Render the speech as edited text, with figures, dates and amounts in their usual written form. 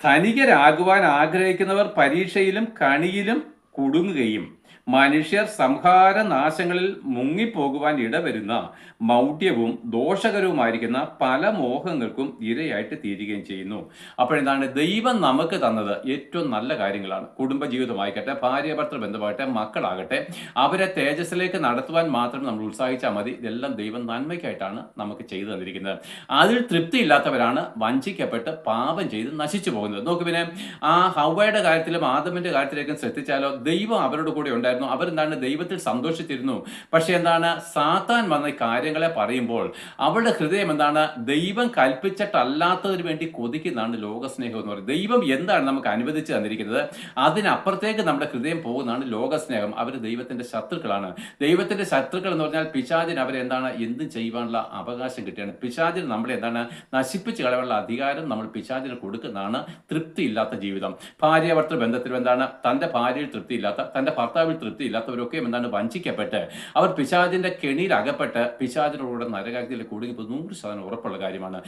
ധനികരാകുവാൻ ആഗ്രഹിക്കുന്നവർ പരീക്ഷയിലും കണിയിലും കുടുങ്ങുകയും മനുഷ്യർ സംഹാരനാശങ്ങളിൽ മുങ്ങിപ്പോകുവാൻ ഇടവരുന്ന മൗഢ്യവും ദോഷകരവുമായിരിക്കുന്ന പല മോഹങ്ങൾക്കും ഇരയായിട്ട് തീരുകയും ചെയ്യുന്നു. അപ്പോഴെന്താണ് ദൈവം നമുക്ക് തന്നത് ഏറ്റവും നല്ല കാര്യങ്ങളാണ്. കുടുംബജീവിതമായിക്കട്ടെ, ഭാര്യാഭർത്തൃ ബന്ധമാകട്ടെ, മക്കളാകട്ടെ, അവരെ തേജസ്സിലേക്ക് നടത്തുവാൻ മാത്രം നമ്മൾ ഉത്സാഹിച്ചാൽ മതി. ഇതെല്ലാം ദൈവം നന്മയ്ക്കായിട്ടാണ് നമുക്ക് ചെയ്തു തന്നിരിക്കുന്നത്. അതിൽ തൃപ്തിയില്ലാത്തവരാണ് വഞ്ചിക്കപ്പെട്ട് പാപം ചെയ്ത് നശിച്ചു പോകുന്നത്. നോക്ക്, പിന്നെ ആ ഹവ്വയുടെ കാര്യത്തിലും ആദമിന്റെ കാര്യത്തിലേക്കും ശ്രദ്ധിച്ചാലോ, ദൈവം അവരുടെ കൂടെ ഉണ്ടായിരുന്നു. അവരെന്താണ് ദൈവത്തിൽ സന്തോഷിച്ചിരുന്നു. പക്ഷെ എന്താണ്, സാത്താൻ വന്ന കാര്യങ്ങളെ പറയുമ്പോൾ അവരുടെ ഹൃദയം എന്താണ്, ദൈവം കൽപ്പിച്ചിട്ടല്ലാത്തതിന് വേണ്ടി കൊതിക്കുന്നതാണ് ലോകസ്നേഹം എന്ന് പറയുന്നത്. ദൈവം എന്താണ് നമുക്ക് അനുവദിച്ച് തന്നിരിക്കുന്നത്, അതിനപ്പുറത്തേക്ക് നമ്മുടെ ഹൃദയം പോകുന്നതാണ് ലോകസ്നേഹം. അവർ ദൈവത്തിന്റെ ശത്രുക്കളാണ്. ദൈവത്തിന്റെ ശത്രുക്കൾ എന്ന് പറഞ്ഞാൽ പിശാചിന് അവരെന്താണ് എന്തും ചെയ്യുവാനുള്ള അവകാശം കിട്ടിയാണ്. പിശാചിന് നമ്മളെ എന്താണ് നശിപ്പിച്ച് കളയാനുള്ള അധികാരം നമ്മൾ പിശാചിന് കൊടുക്കുന്നതാണ് തൃപ്തിയില്ലാത്ത ജീവിതം. ഭാര്യാഭർത്തൃ ബന്ധത്തിലും എന്താണ്, തന്റെ ഭാര്യയിൽ തൃപ്തിയില്ലാത്ത, തന്റെ ഭർത്താവിൽ തൃപ്തിയില്ലാത്തവരൊക്കെയും എന്താണ് വഞ്ചിക്കപ്പെട്ട് അവർ പിശാചിന്റെ കെണിയിൽ അകപ്പെട്ട് പിശാചിനോട് നരകാഗ്നിയിൽ കുടുങ്ങിപ്പോൾ 100% ഉറപ്പുള്ള കാര്യമാണ്.